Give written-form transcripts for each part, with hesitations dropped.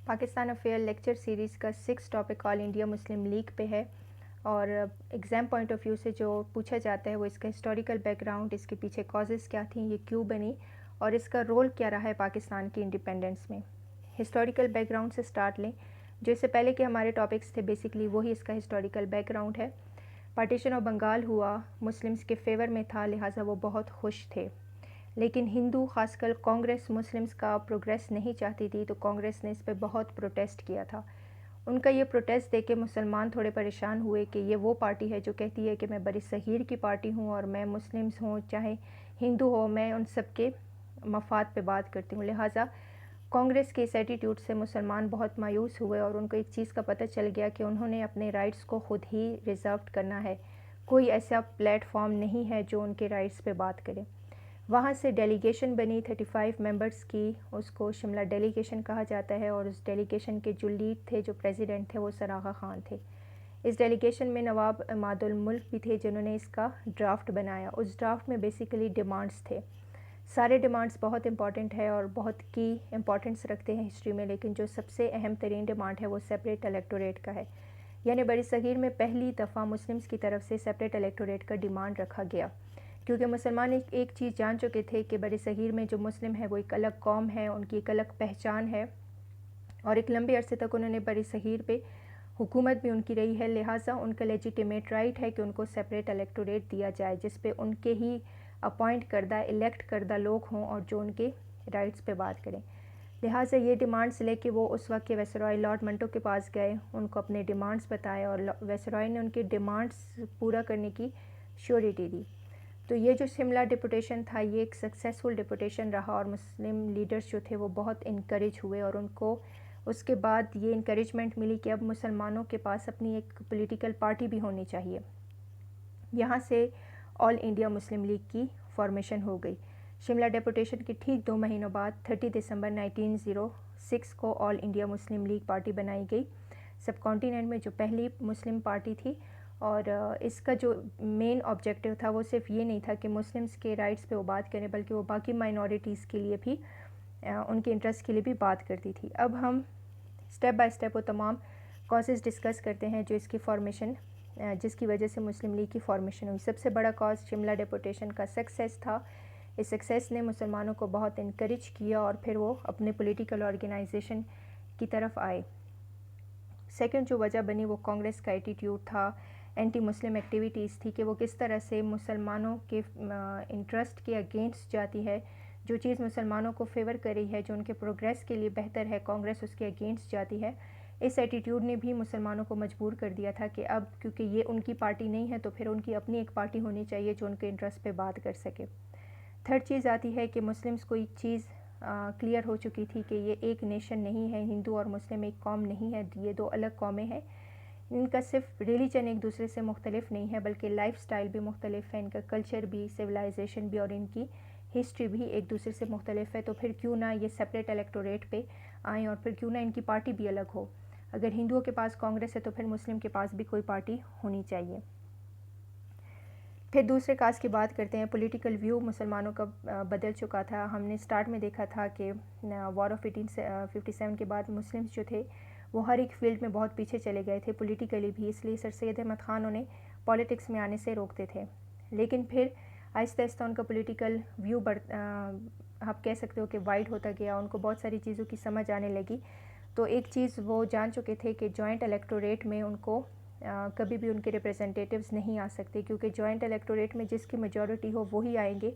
Pakistan affair lecture series کا 6 topic آل India Muslim league پہ ہے، اور ایگزام پوائنٹ آف ویو سے جو پوچھا جاتا ہے وہ اس کا ہسٹوریکل بیک گراؤنڈ، اس کے پیچھے کازز کیا تھیں، یہ کیوں بنی، اور اس کا رول کیا رہا ہے پاکستان کی انڈیپینڈنس میں۔ ہسٹوریکل بیک گراؤنڈ سے سٹارٹ لیں۔ جو اس سے پہلے کے ہمارے ٹاپکس تھے بیسکلی وہی اس کا ہسٹوریکل بیک گراؤنڈ ہے۔ پارٹیشن آف بنگال ہوا، مسلمز کے فیور میں تھا، لہٰذا وہ بہت خوش تھے، لیکن ہندو خاص کر کانگریس مسلمز کا پروگریس نہیں چاہتی تھی، تو کانگریس نے اس پہ بہت پروٹیسٹ کیا تھا۔ ان کا یہ پروٹیسٹ دیکھ کے مسلمان تھوڑے پریشان ہوئے کہ یہ وہ پارٹی ہے جو کہتی ہے کہ میں بر صغیر کی پارٹی ہوں، اور میں مسلمز ہوں چاہے ہندو ہو، میں ان سب کے مفاد پہ بات کرتی ہوں۔ لہٰذا کانگریس کے اس ایٹیٹیوڈ سے مسلمان بہت مایوس ہوئے، اور ان کو ایک چیز کا پتہ چل گیا کہ انہوں نے اپنے رائٹس کو خود ہی ریزرو کرنا ہے، کوئی ایسا پلیٹ فارم نہیں ہے جو ان کے رائٹس پہ بات کرے۔ وہاں سے ڈیلیگیشن بنی 35 ممبرز کی، اس کو شملہ ڈیلیگیشن کہا جاتا ہے، اور اس ڈیلیگیشن کے جو لیڈ تھے، جو پریزیڈنٹ تھے، وہ سر آغا خان تھے۔ اس ڈیلیگیشن میں نواب عماد الملک بھی تھے جنہوں نے اس کا ڈرافٹ بنایا۔ اس ڈرافٹ میں بیسیکلی ڈیمانڈز تھے، سارے ڈیمانڈز بہت امپورٹنٹ ہے اور بہت کی امپورٹنس رکھتے ہیں ہسٹری میں، لیکن جو سب سے اہم ترین ڈیمانڈ ہے وہ سیپریٹ الیکٹوریٹ کا ہے، یعنی بر صغیر میں پہلی دفعہ مسلمز کی طرف سے سیپریٹ الیکٹوریٹ کا ڈیمانڈ رکھا گیا، کیونکہ مسلمان ایک چیز جان چکے تھے کہ بر صغیر میں جو مسلم ہے وہ ایک الگ قوم ہے، ان کی ایک الگ پہچان ہے، اور ایک لمبے عرصے تک انہوں نے بر صغیر پہ حکومت بھی ان کی رہی ہے، لہٰذا ان کا لیجیٹیمیٹ رائٹ ہے کہ ان کو سیپریٹ الیکٹوریٹ دیا جائے جس پہ ان کے ہی اپوائنٹ کردہ الیکٹ کردہ لوگ ہوں اور جو ان کے رائٹس پہ بات کریں۔ لہٰذا یہ ڈیمانڈز لے کے وہ اس وقت کے ویسرائے لارڈ منٹو کے پاس گئے، ان کو اپنے ڈیمانڈز بتائے، اور ویسرائے نے ان کے ڈیمانڈز پورا کرنے کی شیورٹی دی۔ تو یہ جو شملہ ڈپوٹیشن تھا یہ ایک سکسیسفل ڈپوٹیشن رہا، اور مسلم لیڈرز جو تھے وہ بہت انکریج ہوئے، اور ان کو اس کے بعد یہ انکریجمنٹ ملی کہ اب مسلمانوں کے پاس اپنی ایک پولیٹیکل پارٹی بھی ہونی چاہیے۔ یہاں سے آل انڈیا مسلم لیگ کی فارمیشن ہو گئی۔ شملہ ڈیپوٹیشن کے ٹھیک 2 مہینوں بعد 30 دسمبر 1906 کو آل انڈیا مسلم لیگ پارٹی بنائی گئی، سب کانٹیننٹ میں جو پہلی مسلم پارٹی تھی، اور اس کا جو مین آبجیکٹیو تھا وہ صرف یہ نہیں تھا کہ مسلمز کے رائٹس پہ وہ بات کریں، بلکہ وہ باقی مائنورٹیز کے لیے بھی ان کے انٹرسٹ کے لیے بھی بات کرتی تھی۔ اب ہم سٹیپ بائی سٹیپ وہ تمام کازز ڈسکس کرتے ہیں جو اس کی فارمیشن، جس کی وجہ سے مسلم لیگ کی فارمیشن ہوئی۔ سب سے بڑا کاز شملہ ڈیپوٹیشن کا سکسیس تھا۔ اس سکسیس نے مسلمانوں کو بہت انکریج کیا، اور پھر وہ اپنے پولیٹیکل آرگنائزیشن کی طرف آئے۔ سیکنڈ جو وجہ بنی وہ کانگریس کا ایٹیٹیوڈ تھا، اینٹی مسلم ایکٹیویٹیز تھی کہ وہ کس طرح سے مسلمانوں کے انٹرسٹ کے اگینسٹ جاتی ہے، جو چیز مسلمانوں کو فیور کر رہی ہے، جو ان کے پروگریس کے لیے بہتر ہے، کانگریس اس کے اگینسٹ جاتی ہے۔ اس ایٹیٹیوڈ نے بھی مسلمانوں کو مجبور کر دیا تھا کہ اب کیونکہ یہ ان کی پارٹی نہیں ہے تو پھر ان کی اپنی ایک پارٹی ہونی چاہیے جو ان کے انٹرسٹ پہ بات کر سکے۔ تھرڈ چیز آتی ہے کہ مسلمز کو ایک چیز کلیئر ہو چکی تھی کہ یہ ایک نیشن نہیں ہے، ہندو اور مسلم ایک قوم نہیں ہے، یہ دو الگ قومیں ہیں، ان کا صرف ریلیجن ایک دوسرے سے مختلف نہیں ہے بلکہ لائف سٹائل بھی مختلف ہے، ان کا کلچر بھی، سویلائزیشن بھی، اور ان کی ہسٹری بھی ایک دوسرے سے مختلف ہے، تو پھر کیوں نہ یہ سیپریٹ الیکٹوریٹ پہ آئیں، اور پھر کیوں نہ ان کی پارٹی بھی الگ ہو۔ اگر ہندوؤں کے پاس کانگریس ہے تو پھر مسلم کے پاس بھی کوئی پارٹی ہونی چاہیے۔ پھر دوسرے کاز کی بات کرتے ہیں، پولیٹیکل ویو مسلمانوں کا بدل چکا تھا۔ ہم نے سٹارٹ میں دیکھا تھا کہ وار آف 1857 کے بعد مسلمز جو تھے وہ ہر ایک فیلڈ میں بہت پیچھے چلے گئے تھے، پولیٹیکلی بھی، اس لیے سر سید احمد خان انہیں پالیٹکس میں آنے سے روکتے تھے، لیکن پھر آہستہ آہستہ ان کا پولیٹیکل ویو آپ کہہ سکتے ہو کہ وائڈ ہوتا گیا، ان کو بہت ساری چیزوں کی سمجھ آنے لگی، تو ایک چیز وہ جان چکے تھے کہ جوائنٹ الیکٹوریٹ میں ان کو کبھی بھی ان کے ریپرزنٹیٹیوز نہیں آ سکتے، کیونکہ جوائنٹ الیکٹوریٹ میں جس کی میجورٹی ہو وہی آئیں گے،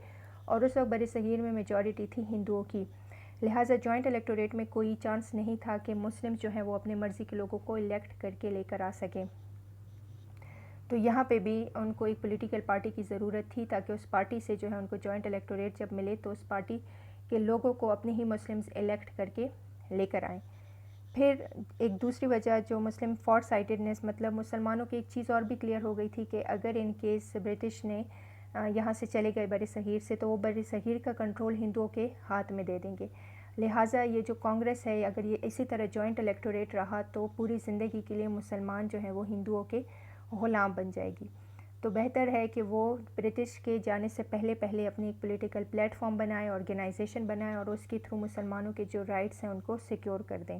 اور اس وقت بر صغیر میں میجورٹی تھی ہندوؤں کی، لہٰذا جوائنٹ الیکٹوریٹ میں کوئی چانس نہیں تھا کہ مسلم جو ہیں وہ اپنے مرضی کے لوگوں کو الیکٹ کر کے لے کر آ سکیں۔ تو یہاں پہ بھی ان کو ایک پولیٹیکل پارٹی کی ضرورت تھی تاکہ اس پارٹی سے جو ہے ان کو جوائنٹ الیکٹوریٹ جب ملے تو اس پارٹی کے لوگوں کو اپنے ہی مسلمز الیکٹ کر کے لے کر آئیں۔ پھر ایک دوسری وجہ جو مسلم فار سائٹڈنس، مطلب مسلمانوں کی ایک چیز اور بھی کلیئر ہو گئی تھی کہ اگر ان کیس برٹش نے یہاں سے چلے گئے بر صغیر سے تو وہ بر صغیر کا کنٹرول ہندوؤں کے ہاتھ میں دے دیں گے، لہٰذا یہ جو کانگریس ہے اگر یہ اسی طرح جوائنٹ الیکٹوریٹ رہا تو پوری زندگی کے لیے مسلمان جو ہیں وہ ہندوؤں کے غلام بن جائے گی، تو بہتر ہے کہ وہ برٹش کے جانے سے پہلے اپنی ایک پولیٹیکل پلیٹ فارم بنائے، آرگنائزیشن بنائے، اور اس کے تھرو مسلمانوں کے جو رائٹس ہیں ان کو سیکیور کر دیں۔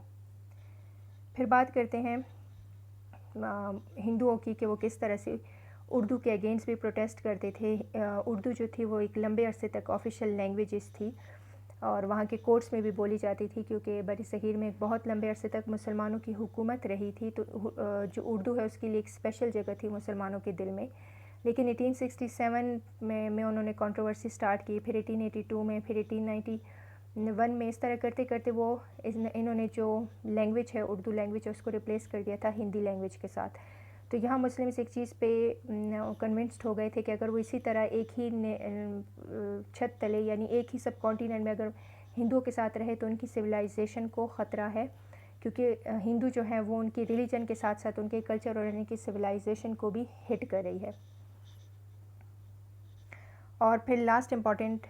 پھر بات کرتے ہیں ہندوؤں کی کہ وہ کس طرح سے اردو کے اگینسٹ بھی پروٹیسٹ کرتے تھے. اردو جو تھی وہ ایک لمبے عرصے تک آفیشیل لینگویجز تھی اور وہاں کے کورٹس میں بھی بولی جاتی تھی کیونکہ بر صغیر میں بہت لمبے عرصے تک مسلمانوں کی حکومت رہی تھی, تو جو اردو ہے اس کے لیے ایک اسپیشل جگہ تھی مسلمانوں کے دل میں. لیکن 1867 میں انہوں نے کنٹروورسی سٹارٹ کی, پھر 1882 میں, پھر 1891 میں. اس طرح کرتے کرتے وہ انہوں نے جو لینگویج ہے اردو لینگویج اس کو ریپلیس کر دیا تھا ہندی لینگویج کے ساتھ. تو یہاں مسلمس ایک چیز پہ کنونسڈ ہو گئے تھے کہ اگر وہ اسی طرح ایک ہی چھت تلے یعنی ایک ہی سب کانٹیننٹ میں اگر ہندوؤں کے ساتھ رہے تو ان کی سویلائزیشن کو خطرہ ہے, کیونکہ ہندو جو ہیں وہ ان کی ریلیجن کے ساتھ ساتھ ان کے کلچر اور ان کی سویلائزیشن کو بھی ہٹ کر رہی ہے. اور پھر لاسٹ امپورٹنٹ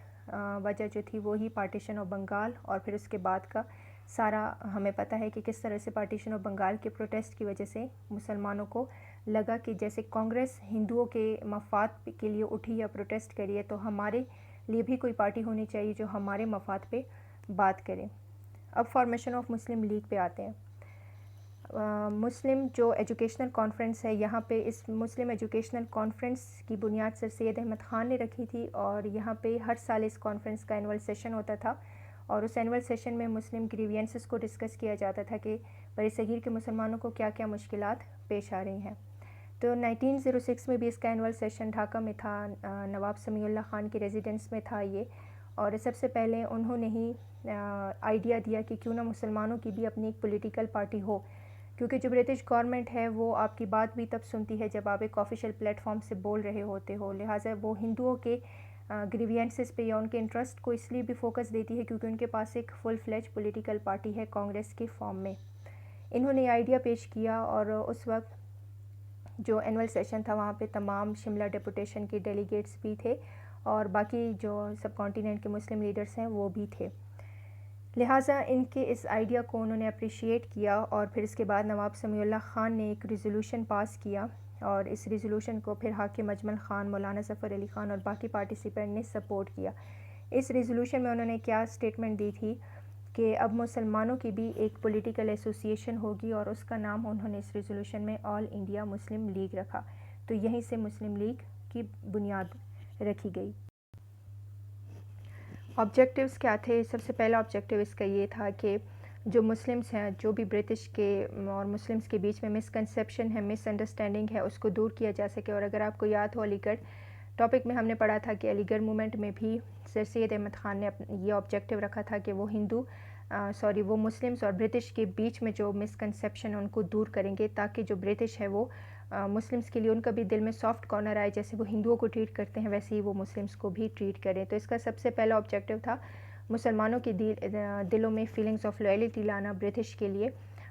وجہ جو تھی وہی پارٹیشن آف بنگال, اور پھر اس کے بعد کا سارا ہمیں پتہ ہے کہ کس طرح سے پارٹیشن آف بنگال کے پروٹیسٹ کی وجہ سے مسلمانوں کو لگا کہ جیسے کانگریس ہندوؤں کے مفاد کے لیے اٹھی یا پروٹیسٹ کری ہے تو ہمارے لیے بھی کوئی پارٹی ہونی چاہیے جو ہمارے مفاد پہ بات کرے. اب فارمیشن آف مسلم لیگ پہ آتے ہیں. مسلم جو ایجوکیشنل کانفرنس ہے, یہاں پہ اس مسلم ایجوکیشنل کانفرنس کی بنیاد سر سید احمد خان نے رکھی تھی, اور یہاں پہ ہر سال اس کانفرنس کا اینول سیشن ہوتا تھا, اور اس اینول سیشن میں مسلم گریوینسز کو ڈسکس کیا جاتا تھا کہ برصغیر کے مسلمانوں کو کیا کیا مشکلات پیش آ رہی ہیں. تو 1906 میں بھی اس کا اینول سیشن ڈھاکہ میں تھا, نواب سمیع اللہ خان کی ریزیڈنس میں تھا یہ, اور سب سے پہلے انہوں نے ہی آئیڈیا دیا کہ کیوں نہ مسلمانوں کی بھی اپنی ایک پولیٹیکل پارٹی ہو, کیونکہ جو برٹش گورنمنٹ ہے وہ آپ کی بات بھی تب سنتی ہے جب آپ ایک آفیشیل پلیٹ فارم سے بول رہے ہوتے ہو. لہٰذا وہ ہندوؤں کے گریوینسز پہ یا ان کے انٹرسٹ کو اس لیے بھی فوکس دیتی ہے کیونکہ ان کے پاس ایک فل فلیج پولیٹیکل پارٹی ہے کانگریس کے فارم میں. انہوں نے آئیڈیا پیش کیا, اور اس وقت جو اینول سیشن تھا وہاں پہ تمام شملہ ڈیپوٹیشن کے ڈیلیگیٹس بھی تھے, اور باقی جو سب کانٹیننٹ کے مسلم لیڈرز ہیں وہ بھی تھے. لہٰذا ان کے اس آئیڈیا کو انہوں نے اپریشیٹ کیا, اور پھر اس کے بعد نواب سمیع اللہ خان نے ایک ریزولوشن پاس کیا, اور اس ریزولوشن کو پھر حاکم اجمل خان, مولانا ظفر علی خان اور باقی پارٹیسپینٹ نے سپورٹ کیا. اس ریزولوشن میں انہوں نے کیا اسٹیٹمنٹ دی تھی کہ اب مسلمانوں کی بھی ایک پولیٹیکل ایسوسیشن ہوگی, اور اس کا نام انہوں نے اس ریزولوشن میں آل انڈیا مسلم لیگ رکھا. تو یہیں سے مسلم لیگ کی بنیاد رکھی گئی. آبجیکٹیوز کیا تھے؟ سب سے پہلا آبجیکٹیو اس کا یہ تھا کہ جو مسلمس ہیں, جو بھی برٹش کے اور مسلمس کے بیچ میں مسکنسیپشن ہے, مس انڈرسٹینڈنگ ہے, اس کو دور کیا جا سکے. اور اگر آپ کو یاد ہو علی گڑھ ٹاپک میں ہم نے پڑھا تھا کہ علی گڑھ موومنٹ میں بھی سر سید احمد خان نے یہ آبجیکٹیو رکھا تھا کہ وہ وہ مسلمس اور برٹش کے بیچ میں جو مسکنسیپشن ان کو دور کریں گے, تاکہ جو برٹش ہے وہ مسلمس کے لیے ان کا بھی دل میں سافٹ کارنر آئے, جیسے وہ ہندوؤں کو ٹریٹ کرتے ہیں ویسے ہی وہ مسلمس کو بھی ٹریٹ کریں. تو اس کا سب سے پہلا آبجیکٹیو تھا مسلمانوں کے دلوں میں فیلنگز آف لائلٹی لانا برٹش کے لیے,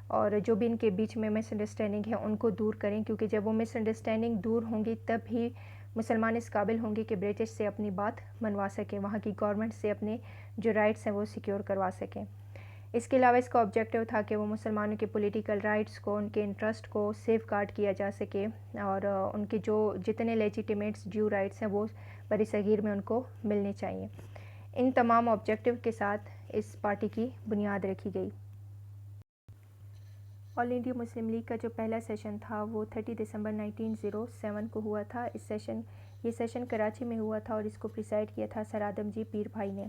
اور جو بھی ان کے بیچ میں مس انڈرسٹینڈنگ ہے ان کو دور کریں, کیونکہ جب وہ مس انڈرسٹینڈنگ دور ہوں گی تب ہی مسلمان اس قابل ہوں گے کہ برٹش سے اپنی بات منوا سکیں, وہاں کی گورنمنٹ سے اپنے جو رائٹس ہیں وہ سیکیور کروا سکیں. اس کے علاوہ اس کا آبجیکٹیو تھا کہ وہ مسلمانوں کے پولیٹیکل رائٹس کو, ان کے انٹرسٹ کو سیف گارڈ کیا جا سکے, اور ان کے جو جتنے لیجیٹیمیٹس ڈیو رائٹس ہیں وہ برصغیر میں ان کو ملنے چاہیے. ان تمام آبجیکٹیو کے ساتھ اس پارٹی کی بنیاد رکھی گئی. آل انڈیا مسلم لیگ کا جو پہلا سیشن تھا وہ 30 دسمبر 1907 کو ہوا تھا. یہ سیشن کراچی میں ہوا تھا, اور اس کو پریسائڈ کیا تھا سر آدم جی پیر بھائی نے.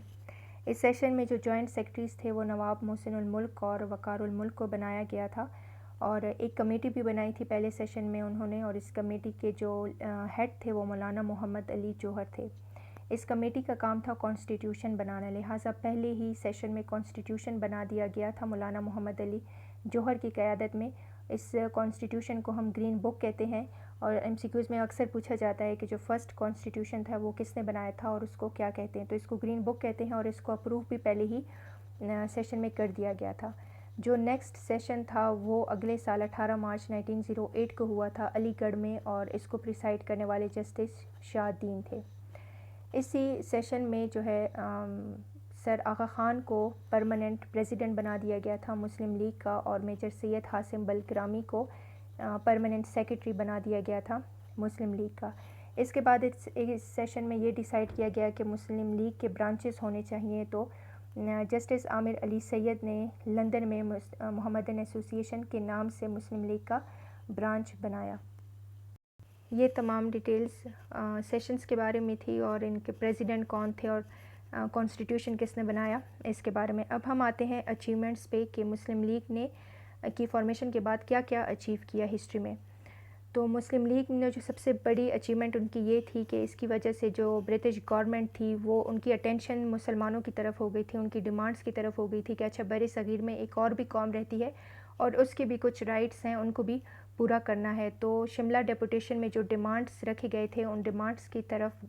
اس سیشن میں جو جوائنٹ سیکرٹریز تھے وہ نواب محسن الملک اور وقار الملک کو بنایا گیا تھا, اور ایک کمیٹی بھی بنائی تھی پہلے سیشن میں انہوں نے, اور اس کمیٹی کے جو ہیڈ تھے وہ مولانا محمد علی جوہر تھے. اس کمیٹی کا کام تھا کانسٹیٹیوشن بنانا, لہٰذا پہلے ہی سیشن میں کانسٹیٹیوشن بنا دیا گیا تھا مولانا محمد علی جوہر کی قیادت میں. اس کانسٹیٹیوشن کو ہم گرین بک کہتے ہیں, اور ایم سی کیوز میں اکثر پوچھا جاتا ہے کہ جو فرسٹ کانسٹیٹیوشن تھا وہ کس نے بنایا تھا اور اس کو کیا کہتے ہیں. تو اس کو گرین بک کہتے ہیں, اور اس کو اپروو بھی پہلے ہی سیشن میں کر دیا گیا تھا. جو نیکسٹ سیشن تھا وہ اگلے سال 18 مارچ 1908 کو ہوا تھا علی گڑھ میں, اور اس کو پریسائڈ کرنے والے جسٹس شاہ الدین تھے. اسی سیشن میں جو ہے سر آغا خان کو پرماننٹ پریزیڈنٹ بنا دیا گیا تھا مسلم لیگ کا, اور میجر سید حاسم بلکرامی کو پرماننٹ سیکرٹری بنا دیا گیا تھا مسلم لیگ کا. اس کے بعد اس سیشن میں یہ ڈیسائیڈ کیا گیا کہ مسلم لیگ کے برانچز ہونے چاہیے, تو جسٹس عامر علی سید نے لندن میں محمدن ایسوسی ایشن کے نام سے مسلم لیگ کا برانچ بنایا۔ یہ تمام ڈیٹیلز سیشنز کے بارے میں تھی اور ان کے پریزیڈنٹ کون تھے اور کانسٹیٹیوشن کس نے بنایا اس کے بارے میں۔ اب ہم آتے ہیں اچیومنٹس پہ کہ مسلم لیگ نے کی فارمیشن کے بعد کیا کیا اچیو کیا ہسٹری میں۔ تو مسلم لیگ نے جو سب سے بڑی اچیومنٹ ان کی یہ تھی کہ اس کی وجہ سے جو برٹش گورنمنٹ تھی وہ ان کی اٹینشن مسلمانوں کی طرف ہو گئی تھی، ان کی ڈیمانڈز کی طرف ہو گئی تھی کہ اچھا بر صغیر میں ایک اور بھی قوم رہتی ہے اور اس کے بھی کچھ رائٹس ہیں، ان کو بھی پورا کرنا ہے۔ تو شملہ ڈیپوٹیشن میں جو ڈیمانڈز رکھے گئے تھے ان ڈیمانڈز کی طرف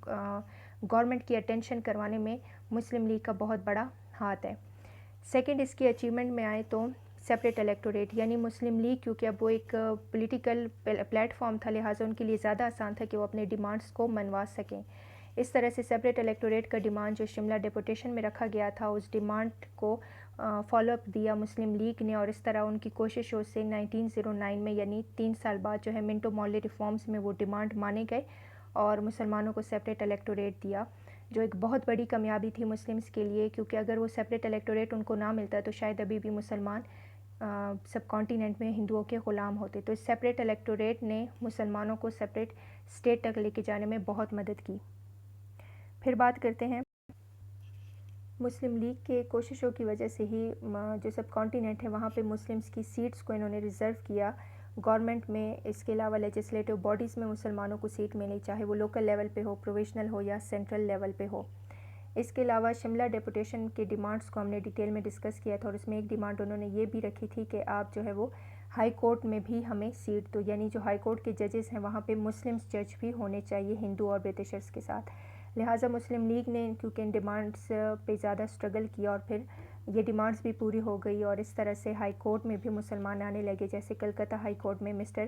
گورنمنٹ کی اٹینشن کروانے میں مسلم لیگ کا بہت بڑا ہاتھ ہے۔ سیکنڈ اس کی اچیومنٹ میں آئے تو سیپریٹ الیکٹوریٹ، یعنی مسلم لیگ کیونکہ اب وہ ایک پولیٹیکل پلیٹ فارم تھا لہٰذا ان کے لیے زیادہ آسان تھا کہ وہ اپنے ڈیمانڈز کو منوا سکیں۔ اس طرح سے سیپریٹ الیکٹوریٹ کا ڈیمانڈ جو شملہ ڈیپوٹیشن میں رکھا گیا تھا اس ڈیمانڈ کو فالو اپ دیا مسلم لیگ نے، اور اس طرح ان کی کوششوں سے 1909 میں یعنی 3 سال بعد جو ہے منٹو مارلے ریفارمز میں وہ ڈیمانڈ مانے گئے اور مسلمانوں کو سیپریٹ الیکٹوریٹ دیا، جو ایک بہت بڑی کامیابی تھی مسلمز کے لیے، کیونکہ اگر وہ سیپریٹ الیکٹوریٹ ان کو نہ ملتا تو شاید ابھی بھی مسلمان سب کانٹیننٹ میں ہندوؤں کے غلام ہوتے۔ تو اس سیپریٹ الیکٹوریٹ نے مسلمانوں کو سیپریٹ اسٹیٹ تک لے کے جانے میں بہت مدد کی۔ پھر بات کرتے ہیں مسلم لیگ کے کوششوں کی وجہ سے ہی جو سب کانٹیننٹ ہے وہاں پہ مسلمز کی سیٹس کو انہوں نے ریزرو کیا گورنمنٹ میں، اس کے علاوہ لیجسلیٹو باڈیز میں مسلمانوں کو سیٹ ملی، چاہے وہ لوکل لیول پہ ہو، پروویشنل ہو یا سینٹرل لیول پہ ہو۔ اس کے علاوہ شملہ ڈیپوٹیشن کے ڈیمانڈز کو ہم نے ڈیٹیل میں ڈسکس کیا تھا اور اس میں ایک ڈیمانڈ انہوں نے یہ بھی رکھی تھی کہ آپ جو ہے وہ ہائی کورٹ میں بھی ہمیں سیٹ دو، یعنی جو ہائی کورٹ کے ججز ہیں وہاں پہ مسلمز جج بھی ہونے چاہیے ہندو اور برٹشرز کے ساتھ۔ لہٰذا مسلم لیگ نے کیونکہ ان ڈیمانڈز پہ زیادہ اسٹرگل کیا اور پھر یہ ڈیمانڈز بھی پوری ہو گئی اور اس طرح سے ہائی کورٹ میں بھی مسلمان آنے لگے، جیسے کلکتہ ہائی کورٹ میں مسٹر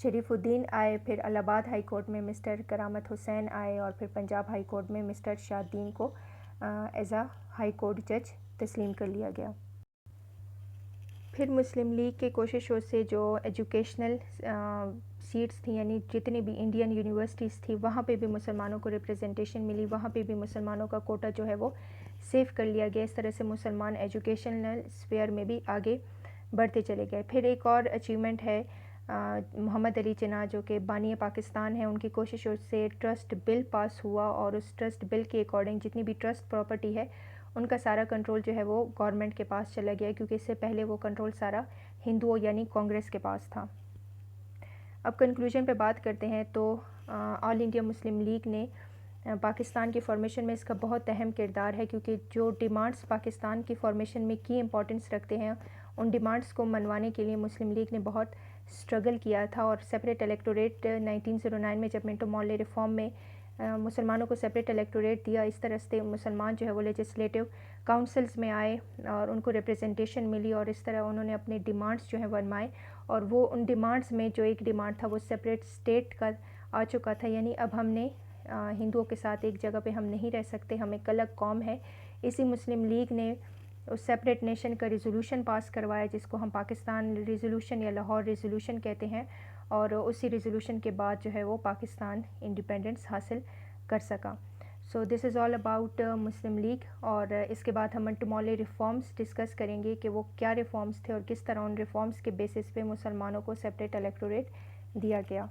شریف الدین آئے، پھر الہ آباد ہائی کورٹ میں مسٹر کرامت حسین آئے اور پھر پنجاب ہائی کورٹ میں مسٹر شاہ الدین کو ایز اے ہائی کورٹ جج تسلیم کر لیا گیا۔ پھر مسلم لیگ کے کوششوں سے جو ایجوکیشنل سیٹس تھیں، یعنی جتنی بھی انڈین یونیورسٹیز تھی وہاں پہ بھی مسلمانوں کو ریپرزنٹیشن ملی، وہاں پہ بھی مسلمانوں کا کوٹا جو ہے وہ سیو کر لیا گیا۔ اس طرح سے مسلمان ایجوکیشنل اسفیئر میں بھی آگے بڑھتے چلے گئے۔ پھر ایک اور اچیومنٹ ہے محمد علی جناح جو کہ بانی پاکستان ہیں، ان کی کوششوں سے ٹرسٹ بل پاس ہوا اور اس ٹرسٹ بل کے اکارڈنگ جتنی بھی ٹرسٹ پراپرٹی ہے ان کا سارا کنٹرول جو ہے وہ گورنمنٹ کے پاس چلا گیا، کیونکہ اس سے پہلے وہ کنٹرول سارا ہندوؤں یعنی کانگریس کے پاس تھا۔ اب کنکلوژن پہ بات کرتے ہیں تو آل انڈیا مسلم لیگ نے پاکستان کی فارمیشن میں اس کا بہت اہم کردار ہے، کیونکہ جو ڈیمانڈز پاکستان کی فارمیشن میں کی امپورٹنس رکھتے ہیں ان ڈیمانڈز کو منوانے کے لیے مسلم لیگ نے بہت اسٹرگل کیا تھا، اور سیپریٹ الیکٹوریٹ 1909 میں جب منٹو مارلے ریفارم میں مسلمانوں کو سیپریٹ الیکٹوریٹ دیا، اس طرح سے مسلمان جو ہے وہ لیجسلیٹو کاؤنسلز میں آئے اور ان کو ریپرزنٹیشن ملی اور اس طرح انہوں نے اپنے ڈیمانڈز جو ہیں ونمائے، اور وہ ان ڈیمانڈز میں جو ایک ڈیمانڈ تھا وہ سیپریٹ اسٹیٹ کا آ چکا تھا، یعنی اب ہم نے ہندوؤں کے ساتھ ایک جگہ پہ ہم نہیں رہ سکتے، ہم ایک الگ قوم ہے۔ اسی مسلم لیگ نے اس سیپریٹ نیشن کا ریزولوشن پاس کروایا جس کو ہم پاکستان ریزولوشن یا لاہور ریزولوشن کہتے ہیں، اور اسی ریزولوشن کے بعد جو ہے وہ پاکستان انڈیپینڈنس حاصل کر سکا۔ سو دس از آل اباؤٹ مسلم لیگ، اور اس کے بعد ہم منٹو مارلے ریفارمز ڈسکس کریں گے کہ وہ کیا ریفارمز تھے اور کس طرح ان ریفارمز کے بیسس پہ مسلمانوں کو سیپریٹ الیکٹوریٹ دیا گیا۔